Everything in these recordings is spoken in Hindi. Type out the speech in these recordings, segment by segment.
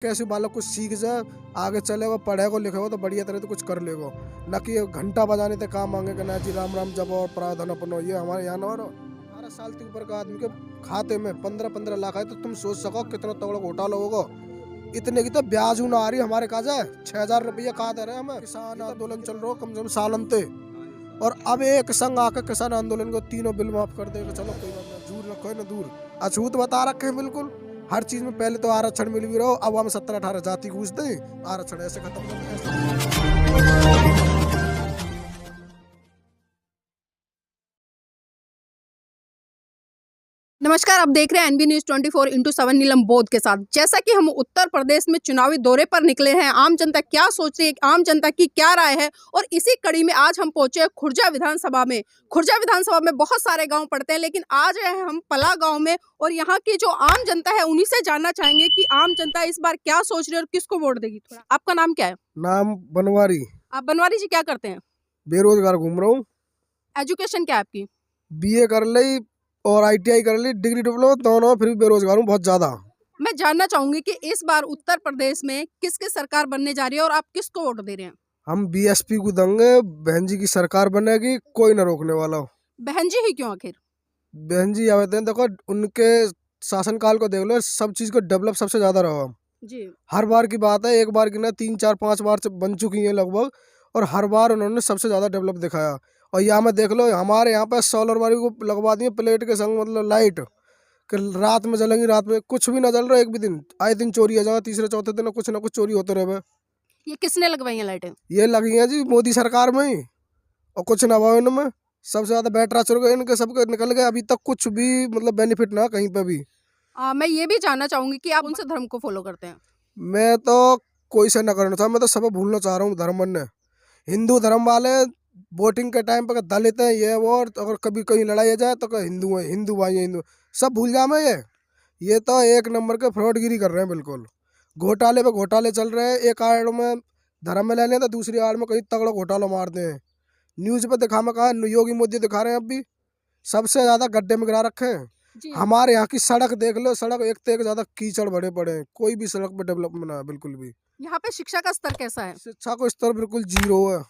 कैसे बालक कुछ सीख जाए, आगे चलेगा, पढ़ेगा लिखेगा तो बढ़िया तरह तो कुछ कर लेगा। न कि ये घंटा बजाने ते काम मांगेगा ना जी राम राम जप और प्रावधान अपनो। ये हमारे यहाँ ना 18 साल के ऊपर का आदमी के खाते में 15-15 लाख आए तो तुम सोच सको कितना तगड़ा घोटाला होगा। इतने की तो ब्याज ना आ रही हमारे काज है, 6,000 रुपया कहा दे रहे हैं हमें। किसान आंदोलन चल रहा कम से कम साल अंते, और अब एक संग आकर किसान आंदोलन को तीनों बिल माफ कर देगा। चलो कोई बात नहीं, दूर रखो ना दूर, अछूत बता रखे हैं बिल्कुल। हर चीज में पहले तो आरक्षण मिल भी रहो, अब हम 17-18 जाति घूस दें, आरक्षण ऐसे खत्म कर दें। नमस्कार, आप देख रहे हैं एनबी न्यूज 24/7 नीलम बोध के साथ। जैसा कि हम उत्तर प्रदेश में चुनावी दौरे पर निकले हैं, आम जनता क्या सोच रही है, आम जनता की क्या राय है, और इसी कड़ी में आज हम पहुंचे हैं खुर्जा विधानसभा में। खुर्जा विधानसभा में बहुत सारे गांव पड़ते हैं, लेकिन आज हैं हम पला गांव में, और यहाँ की जो आम जनता है उन्हीं से जानना चाहेंगे कि आम जनता इस बार क्या सोच रही है और किसको वोट देगी। आपका नाम क्या है? नाम बनवारी। आप बनवारी जी क्या करते हैं? बेरोजगार घूम रहा हूँ। एजुकेशन क्या है आपकी? बीए कर ली और ITI कर ली, डिग्री डिप्लोमा दोनों, फिर भी बेरोजगार हूँ बहुत ज्यादा। मैं जानना चाहूंगी कि इस बार उत्तर प्रदेश में किसकी सरकार बनने जा रही है और आप किसको वोट दे रहे हैं? हम BSP को देंगे, बहन जी की सरकार बनेगी, कोई ना रोकने वाला हो। बहन जी ही क्यों आखिर? बहन जी आते हैं, देखो उनके शासनकाल को देख लो, सब चीज को डेवलप सबसे ज्यादा रहा। जी। हर बार की बात है, एक बार की ना 3-4-5 बार से बन चुकी है लगभग, और हर बार उन्होंने सबसे ज्यादा डेवलप दिखाया। और यहाँ में देख लो, हमारे यहाँ पे सोलर वाली को लगवा दिए प्लेट के संग, मतलब लाइट कि रात में जलेंगी, रात में कुछ भी ना जल रहा। एक भी दिन आए दिन चोरी आ जाए, तीसरे चौथे दिन कुछ ना कुछ चोरी होते रहे। ये किसने लगवाई है लाइटें? ये लगी है जी मोदी सरकार में ही, और कुछ ना हुआ इनमें। सबसे ज्यादा बैटरा चल गए इनके, सबके निकल गए, अभी तक कुछ भी मतलब बेनिफिट ना कहीं पे भी। मैं ये भी जानना चाहूंगी कि आप उनसे धर्म को फॉलो करते हैं? मैं तो कोई से न करना था, मैं तो सब भूलना चाह रहा हूँ धर्म ने। हिंदू धर्म वाले वोटिंग के टाइम पर दलित है ये वो, और अगर कभी कहीं लड़ाई आ जाए तो हिंदू है, हिंदू भाई है, हिंदू सब भूल जा मैं। ये तो एक नंबर के फ्रॉडगिरी कर रहे हैं बिल्कुल। घोटाले पे घोटाले चल रहे हैं, एक आड़ में धर्म में ले लें तो दूसरी आड़ में कहीं तगड़ा घोटाला मारते हैं। न्यूज पे दिखा में कहा, योगी मोदी दिखा रहे हैं, अब भी सबसे ज्यादा गड्ढे में गिरा रखे हैं। हमारे यहाँ की सड़क देख लो, सड़क एक से एक ज्यादा कीचड़ बड़े पड़े हैं, कोई भी सड़क पे डेवलपमेंट है बिल्कुल भी। यहाँ पे शिक्षा का स्तर कैसा है? शिक्षा को स्तर बिल्कुल जीरो है।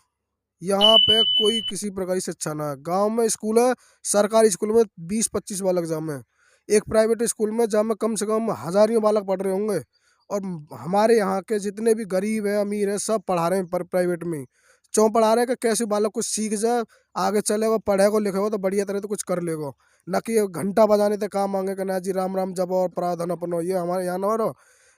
यहाँ पे कोई किसी प्रकार की शिक्षा ना है। गांव में स्कूल है, सरकारी स्कूल में 20-25 बालक जामे, एक प्राइवेट स्कूल में जहाँ में कम से कम हजारियों बालक पढ़ रहे होंगे। और हमारे यहाँ के जितने भी गरीब हैं अमीर हैं सब पढ़ा रहे हैं, पर प्राइवेट में क्यों पढ़ा रहे हैं कि कैसे बालक कुछ सीख जाए, आगे चलेगा, पढ़ेगा लिखेगा तो बढ़िया तरह तो कुछ कर लेगा। न कि ये घंटा बजाने ते काम मांगेगा ना जी राम राम जप और प्रावधान अपनो। ये हमारे यहाँ ना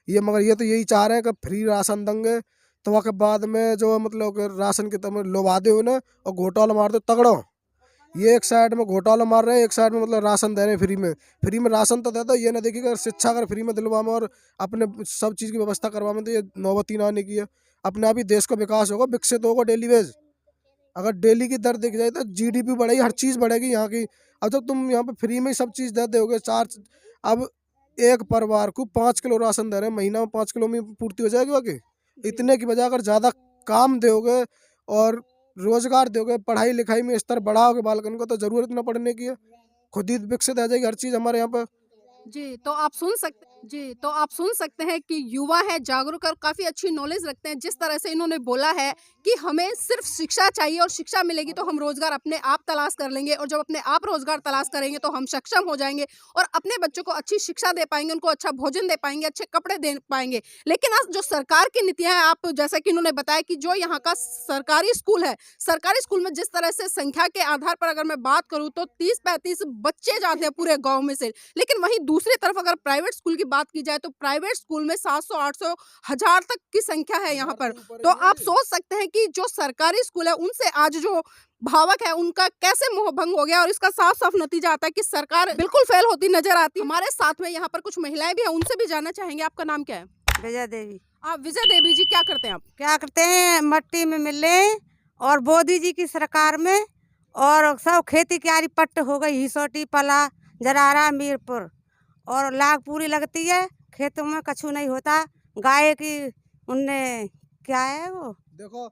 ये, मगर ये तो यही चाह रहे हैं कि फ्री राशन देंगे, तो के बाद में जो मतलब कि राशन के तम लोभा दे उन्हें और घोटाला मार दो तगड़ो। ये एक साइड में घोटाला मार रहे हैं, एक साइड में मतलब राशन दे रहे हैं फ्री में। फ्री में राशन तो दे दो, ये ना देखिए अगर शिक्षा अगर फ्री में दिलवा में और अपने सब चीज़ की व्यवस्था करवा में, तो ये नौबत ही ना आने की है। अपने आप ही देश का विकास होगा, विकसित होगा डेली वेज। अगर डेली की दर दिख जाए तो GDP बढ़ेगी, हर चीज़ बढ़ेगी यहाँ की। अब जब तुम यहाँ पे फ्री में सब चीज़ दे दोगे, अब एक परिवार को 5 किलो राशन दे रहे हैं, महीना में 5 किलो में पूर्ति हो जाएगी बाकी। इतने की बजाय अगर ज़्यादा काम दोगे और रोजगार दोगे, पढ़ाई लिखाई में स्तर बढ़ाओगे बालकन को, तो जरूरत ना पढ़ने की है, खुद ही विकसित आ जाएगी हर चीज़ हमारे यहाँ पर। तो आप सुन सकते हैं कि युवा है, जागरूक और काफी अच्छी नॉलेज रखते हैं। जिस तरह से इन्होंने बोला है कि हमें सिर्फ शिक्षा चाहिए और शिक्षा मिलेगी तो हम रोजगार अपने आप तलाश कर लेंगे, और जब अपने आप रोजगार तलाश करेंगे तो हम सक्षम हो जाएंगे और अपने बच्चों को अच्छी शिक्षा दे पाएंगे, उनको अच्छा भोजन दे पाएंगे, अच्छे कपड़े दे पाएंगे। लेकिन आज जो सरकार की नीतियां हैं, आप जैसा कि इन्होंने बताया कि जो यहाँ का सरकारी स्कूल है, सरकारी स्कूल में जिस तरह से संख्या के आधार पर अगर मैं बात करूँ तो 30-35 बच्चे जाते हैं पूरे गाँव में से। लेकिन वहीं दूसरी तरफ अगर प्राइवेट स्कूल की बात की जाए तो प्राइवेट स्कूल में 700-800 हजार तक की संख्या है यहाँ पर। तो आप सोच सकते हैं कि जो सरकारी स्कूल है उनसे आज जो भावक है उनका कैसे मोहभंग हो गया, और इसका साफ साफ नतीजा आता है कि सरकार बिल्कुल फेल होती नजर आती है। हमारे साथ में यहाँ पर कुछ महिलाएं भी हैं, उनसे भी जानना चाहेंगे। आपका नाम क्या है? विजय देवी। आप विजय देवी जी क्या करते हैं? आप क्या करते हैं, मट्टी में मिले और मोदी जी की सरकार में, और सब खेती क्यारी पट्ट हो गई, हिसोटी, पला, जरारा, मीरपुर, और लाग पूरी लगती है, खेतों में कछु नहीं होता। गाय की उनने क्या है वो, देखो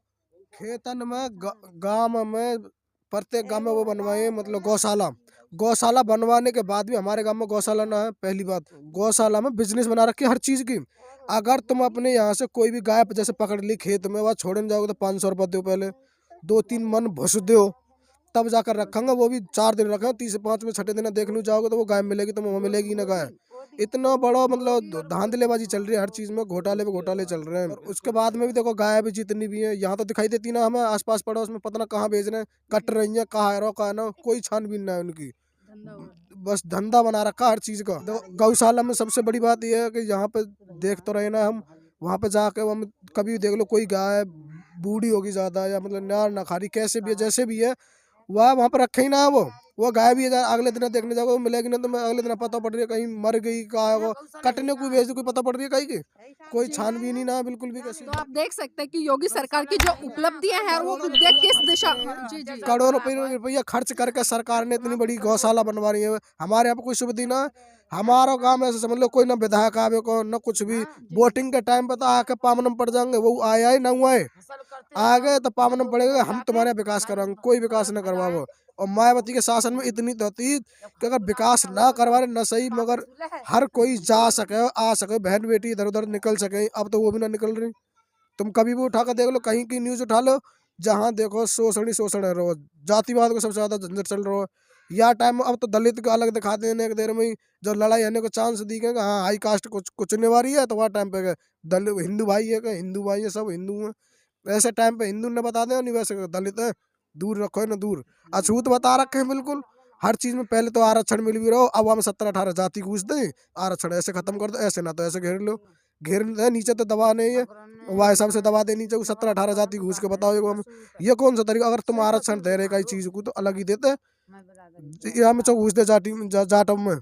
खेतन में गांव में प्रत्येक गांव में वो बनवाए, मतलब गौशाला। गौशाला बनवाने के बाद भी हमारे गांव में गौशाला ना है। पहली बात, गौशाला में बिजनेस बना रखी है हर चीज की। अगर तुम अपने यहाँ से कोई भी गाय जैसे पकड़ ली खेत में, वह छोड़ने जाओगे तो 500 रुपये दो, पहले 2-3 मन भुस दो, तब जाकर रखेंगे। वो भी 4 दिन रखें, 3 से 5 में छठे दिन देखने जाओगे तो वो गाय मिलेगी, तो वहाँ मिलेगी ना गाय। इतना बड़ा मतलब धांधलेबाजी चल रही है, हर चीज में घोटाले पे घोटाले चल रहे हैं। और उसके बाद में भी देखो गाय भी जितनी भी है यहाँ तो दिखाई देती ना, हमें आसपास पड़ोस में पता ना कहाँ बेच रहे हैं, कट रही है, कहाँ है रो कहाँ ना, कोई छानबीन ना है उनकी, बस धंधा बना रखा हर चीज का। देखो गौशाला में सबसे बड़ी बात यह है कि यहाँ पे देख तो रहे ना हम, वहाँ पे जाके हम कभी भी देख लो कोई गाय बूढ़ी होगी ज्यादा या मतलब नार ना खा रही, कैसे भी है जैसे भी है, वह वहाँ पर रखे ही ना है वो गाय भी है, अगले दिन देखने जाओगे वो मिलेगी ना, तो मैं अगले दिन पता पड़ रही है कहीं मर गई, कहा है वो कटने को बेच दी, कोई पता पड़ रही है कहीं की, कोई छानबीन ही ना बिल्कुल भी कैसी। तो आप देख सकते हैं कि योगी सरकार की जो उपलब्धियां हैं वो उपलब्धियां किस दिशा। जी जी। करोड़ों रुपया खर्च करके सरकार ने इतनी बड़ी गौशाला बनवा रही है। हमारे यहाँ पे कोई सुविधा ना, हमारा गांव ऐसे समझ लो कोई ना विधायक आवे को न कुछ भी, वोटिंग के टाइम पे तो आके पावनम पड़ जाएंगे, वो आया ही ना हुआ है, आ गए तो पावनम पड़ेगा, हम तुम्हारे विकास कराएंगे, कोई विकास न करवाओ। और मायावती के शासन में इतनी तो थी कि अगर विकास ना करवा रहे न सही, मगर हर कोई जा सके आ सके, बहन बेटी इधर उधर निकल सके, अब तो वो भी ना निकल रही। तुम कभी भी उठा कर देख लो, कहीं की न्यूज उठा लो, जहाँ देखो शोषण ही शोषण है रोज, जातिवाद को सबसे ज्यादा झंझट चल रहा है। या टाइम अब तो दलित को अलग दिखा देने एक देर में ही, जब लड़ाई होने को चांस दिखेगा, हाँ हाई कास्ट कुछ चुनने वाली है, तो वह टाइम पे दलित हिंदू भाई है, कि हिंदू भाई है, सब हिंदू है, ऐसे टाइम पे हिंदू ने बता दे, नहीं वैसे दलित है, दूर रखो है ना दूर, अछूत बता रखे हैं बिल्कुल हर चीज में। पहले तो आरक्षण मिल भी रहो, अब हम 17-18 जाति घूस दें, आरक्षण ऐसे खत्म कर दो, ऐसे ना तो ऐसे घेर लो, घेर दे नीचे तो दबा नहीं है, वह हिसाब से दबा दे नीचे, 17-18 जाति घूस के बताओ हम, ये कौन सा तरीका। अगर तुम आरक्षण दे रहे कई चीज को तो अलग ही देते, यहाँ में घूस दे जाटों में,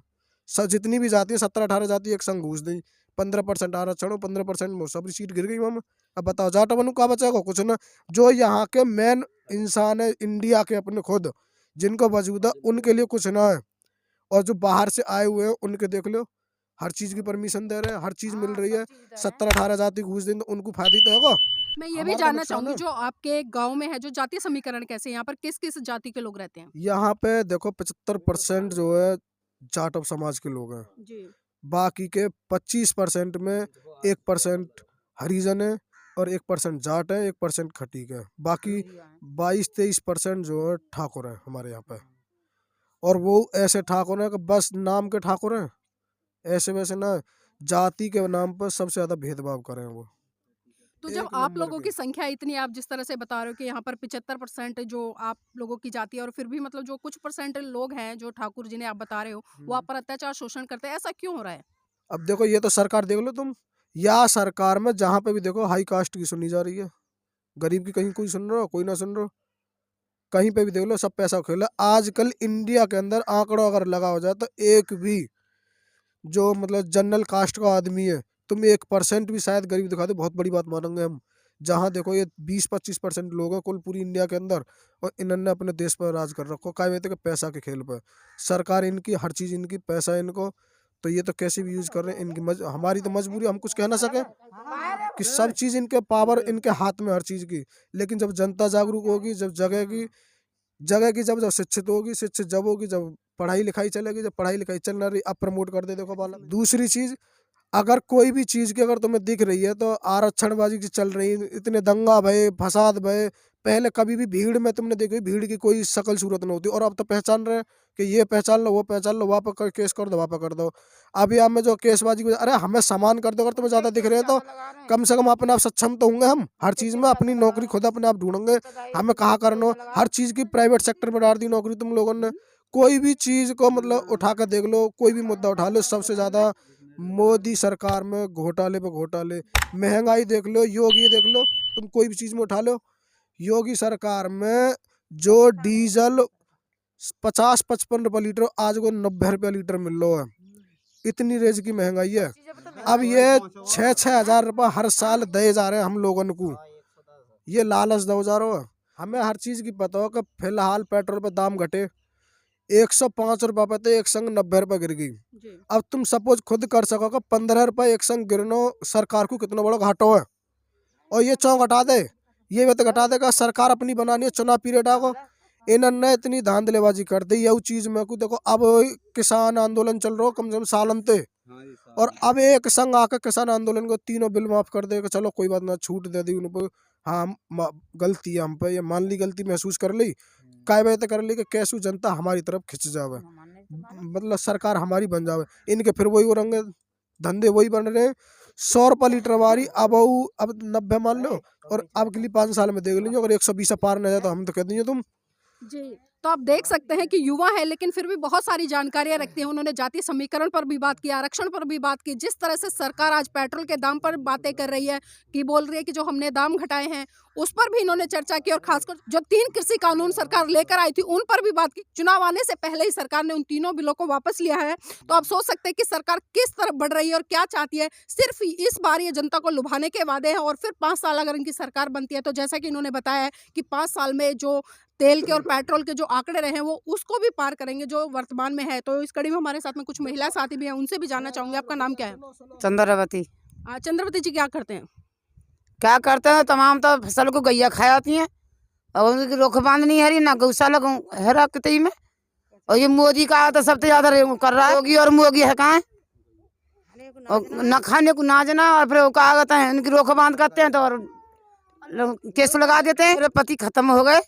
जितनी भी जाति है 17-18 जाति एक संग घूस दी, 15% आरक्षण हो, 15% सबकी सीट गिर गई वहाँ। अब बताओ जाटो बनू का बचेगा, कुछ ना। जो यहाँ के मेन इंसान है इंडिया के अपने खुद जिनको वजूद है, उनके लिए कुछ ना है, और जो बाहर से आए हुए हैं उनके देख लो, हर चीज की परमिशन दे रहे हैं, हर चीज मिल रही है, 17-18 जाति घूस दें तो उनको फायदा तो होगा। मैं ये भी हमारा तो जानना नुकसान चाहूंगी है। जो आपके गांव में है, जो जातीय समीकरण कैसे है? यहाँ पर किस किस जाति के लोग रहते हैं? यहाँ पे देखो 75% जो है जाटव समाज के लोग हैं, जी। बाकी के 25% में 1% हरिजन है, और 1% जाट है, 1% खटीक है, बाकी 22-23% जो है ठाकुर है हमारे यहाँ पे। और वो ऐसे ठाकुर हैं कि बस नाम के ठाकुर हैं, ऐसे वैसे ना, जाति के नाम पर सबसे ज्यादा भेदभाव करें वो। तो जब एक आप नंबर लोगों के। की संख्या इतनी, आप जिस तरह से बता रहे हो कि यहाँ पर 75% जो आप लोगों की जाति है, और फिर भी मतलब जो कुछ परसेंट लोग हैं जो ठाकुर जिन्हें आप बता रहे हो वो आप पर अत्याचार शोषण करते हैं, ऐसा क्यों हो रहा है? अब देखो ये तो सरकार देख लो तुम, या सरकार में जहाँ पे भी देखो हाई कास्ट की सुनी जा रही है, गरीब की कहीं कोई सुन रहा हो, कोई ना सुन रहा हो, कहीं पे भी देख लो सब पैसा खेला। आजकल इंडिया के अंदर आंकड़ा अगर लगा हो जाए तो एक भी जो मतलब जनरल कास्ट का आदमी है, तुम 1% भी शायद गरीब दिखा दो, बहुत बड़ी बात मानेंगे हम। जहाँ देखो ये 20-25% लोग हैं कुल पूरी इंडिया के अंदर, और इन्होंने अपने देश पर राज कर रखो, काय कहते हैं पैसा के खेल पर, सरकार इनकी हर चीज़ इनकी, पैसा इनको, तो ये तो कैसे भी यूज कर रहे हैं इनकी हमारी तो मजबूरी, हम कुछ कह ना सके कि सब चीज़ इनके पावर इनके हाथ में हर चीज़ की। लेकिन जब जनता जागरूक होगी, जब जगह की जब जब शिक्षित होगी, शिक्षित जब होगी, जब पढ़ाई लिखाई चलेगी, जब पढ़ाई लिखाई चल ना रही अब प्रमोट कर दे देखो बाला। दूसरी चीज, अगर कोई भी चीज की अगर तुम्हें दिख रही है तो आरक्षणबाजी की चल रही है, इतने दंगा भये, फसाद भये, पहले कभी भी भीड़ में तुमने देखी भीड़ की कोई शकल सूरत नहीं होती, और अब तो पहचान रहे हैं कि ये पहचान लो, वो पहचान लो, वहाँ पर केस कर दो, वहाँ पर कर दो। अभी आप में जो केसबाजी को, अरे हमें सामान कर दो, अगर तुम्हें ज्यादा दिख रहे हैं तो कम से कम अपने आप सक्षम तो होंगे, हम हर चीज में अपनी नौकरी खुद अपने आप ढूंढेंगे, हमें कहाँ करना, हर चीज की प्राइवेट सेक्टर में डाल दी नौकरी तुम लोगों ने। कोई भी चीज को मतलब उठा कर देख लो, कोई भी मुद्दा उठा लो, सबसे ज्यादा मोदी सरकार में घोटाले पे घोटाले, महंगाई देख लो, योगी देख लो, तुम कोई भी चीज में उठा लो, योगी सरकार में जो डीजल 50-55 रुपये लीटर, आज को 90 रुपये लीटर मिल रहा है, इतनी रेंज की महंगाई है। अब ये 6-6 हजार रुपये हर साल दे जा रहे हैं हम लोगों को, ये लालच दो जा रहे हो। हमें हर चीज की पता हो कि फिलहाल पेट्रोल पे दाम घटे, 105 रुपये पे तो एक संग 90 रुपये गिर गई। जी। अब तुम सपोज खुद कर सको कि 15 रुपये एक संग गिरनो सरकार को कितना बड़ा घाटो है, और ये चौं घटा दे, ये भी तो घटा देगा, सरकार अपनी बनानी है चुनाव पीरियड आगो, इन्होंने इतनी धांधलेबाजी कर दी ये चीज में को। देखो अब किसान आंदोलन चल रहा हो कम से कम सालन ते, और अब एक संग आकर किसान आंदोलन को तीनों बिल माफ कर देगा, चलो कोई बात ना, छूट दे दी उनको। हाँ गलती है हम पे, ये मान ली गलती महसूस कर ली, काय वजह कर ली कि कैसू जनता हमारी तरफ खिंच जावे, मतलब सरकार हमारी बन जावे। इनके फिर वही रंगे धंधे वही बन रहे हैं। 100 रुपये लीटर वाली अब 90 मान लो, और अब के लिए 5 साल में देख लीजिए, अगर 120 पार न जाए तो हम तो कह दीजिए तुम। जी, तो आप देख सकते हैं कि युवा है लेकिन फिर भी बहुत सारी जानकारियां रखते हैं। उन्होंने जातीय समीकरण पर भी बात की, आरक्षण पर भी बात की। जिस तरह से सरकार आज पेट्रोल के दाम पर बातें कर रही है, कि बोल रही है कि जो हमने दाम घटाए हैं उस पर भी इन्होंने चर्चा की, और खासकर जो 3 कृषि कानून सरकार लेकर आई थी उन पर भी बात की। चुनाव आने से पहले ही सरकार ने उन तीनों बिलों को वापस लिया है। तो आप सोच सकते हैं कि सरकार किस तरफ बढ़ रही है और क्या चाहती है। सिर्फ इस बार ये जनता को लुभाने के वादे हैं, और फिर 5 साल अगर इनकी सरकार बनती है तो जैसा कि इन्होंने बताया है कि 5 साल में जो तेल के और पेट्रोल के जो आंकड़े रहे हैं वो उसको भी पार करेंगे जो वर्तमान में है। तो इस कड़ी में हमारे साथ में कुछ महिला साथी भी हैं, उनसे भी जानना चाहूंगे। आपका नाम क्या है? चंद्रवती। चंद्रवती जी, क्या करते हैं? क्या करते हैं, तमाम तो फसल को गैया खा जाती हैं, और उनकी रोक बांध नहीं है रही, ना गौशाला है रहा कितनी में। और ये मोदी का तो सबसे ज्यादा कर रहा है, योगी और मोगी है कहाँ, और न खाने को नाजना, और फिर वो क्या कहते हैं इनकी रोक बांध करते हैं तो और केस लगा देते हैं। मेरे पति खत्म हो गए,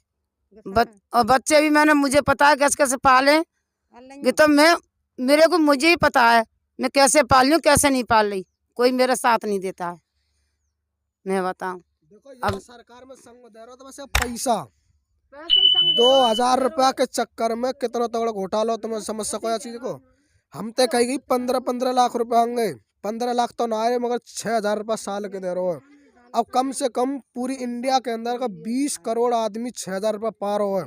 और बच्चे भी मैंने, मुझे पता है कैसे कैसे पाले, ये तो मेरे को मुझे ही पता है मैं कैसे पाल रही हूँ कैसे नहीं पाल रही, कोई मेरा साथ नहीं देता है, मैं बताऊं। अब सरकार में संग दे रहा था पैसा 2000 रुपया के चक्कर में कितना तगड़ा घोटाला, तुम्हें समझ सको या चीज को। हम तो कही गई 15 लाख रुपए आएंगे, 15 लाख तो ना आए, मगर 6000 रुपया साल के दे रहे हो। अब कम से कम पूरी इंडिया के अंदर का 20 करोड़ आदमी 6000 रुपया पार हो है,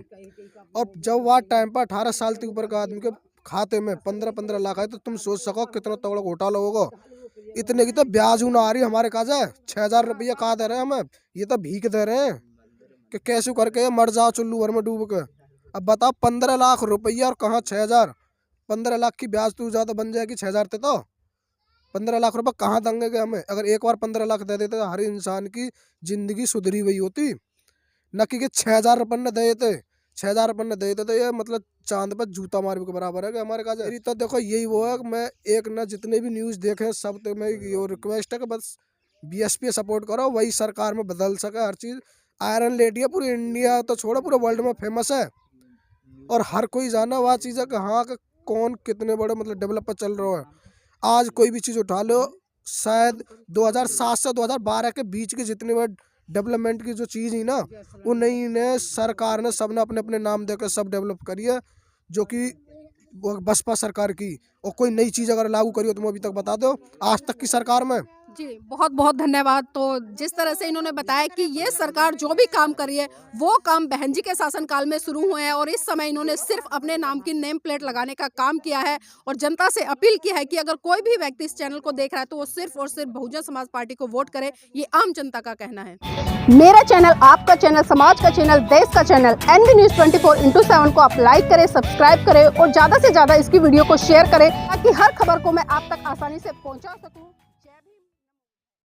और जब वह टाइम पर 18 साल के ऊपर का आदमी के खाते में 15 लाख आए, तो तुम सोच सको कितना तगड़ा घोटाला होगा। इतने की तो ब्याज ना आ रही हमारे काज है, 6000 रुपया कहा दे रहे हैं हमें, ये तो भीख दे रहे हैं कि कैसे करके मर जाओ चुल्लू भर में डूब के। अब बताओ 15 लाख रुपया और कहाँ 6000, 15 लाख की ब्याज तो ज्यादा बन जाएगी 6000 थे, तो 15 लाख रुपए कहाँ देंगे हमें। अगर एक बार 15 लाख दे देते तो हर इंसान की जिंदगी सुधरी हुई होती, न कि 6000 रुपये न दे देते। 6000 रुपये न दे देते तो ये मतलब चांद पर जूता मारने के बराबर है कि हमारे काज। तो देखो यही वो है, मैं एक न जितने भी न्यूज़ देखे सब तो मैं ये रिक्वेस्ट है कि बस बीएसपी सपोर्ट करो, वही सरकार में बदल सके हर चीज़। आयरन लेडी है, पूरी इंडिया तो छोड़ो पूरे वर्ल्ड में फेमस है, और हर कोई जाना वह चीज़ है कि हाँ कि कौन कितने बड़े मतलब डेवलपर चल रहा है। आज कोई भी चीज़ उठा लो, शायद 2007 से 2012 के बीच के जितने बड़े डेवलपमेंट की जो चीज़ ही ना, उन्हीं ने सरकार ने सबने अपने अपने नाम देकर सब डेवलप करी है, जो कि बसपा सरकार की। और कोई नई चीज़ अगर लागू करी हो तुम अभी तक बता दो आज तक की सरकार में। जी, बहुत बहुत धन्यवाद। तो जिस तरह से इन्होंने बताया कि ये सरकार जो भी काम कर रही है वो काम बहन जी के शासनकाल में शुरू हुए हैं, और इस समय इन्होंने सिर्फ अपने नाम की नेम प्लेट लगाने का काम किया है, और जनता से अपील की है कि अगर कोई भी व्यक्ति इस चैनल को देख रहा है तो वो सिर्फ और सिर्फ बहुजन समाज पार्टी को वोट करे। ये आम जनता का कहना है। मेरा चैनल, आपका चैनल, समाज का चैनल, देश का चैनल NV News 24/7 को आप लाइक करें, सब्सक्राइब करें, और ज़्यादा से ज़्यादा इसकी वीडियो को शेयर करें ताकि हर खबर को मैं आप तक आसानी से पहुँचा सकूँ।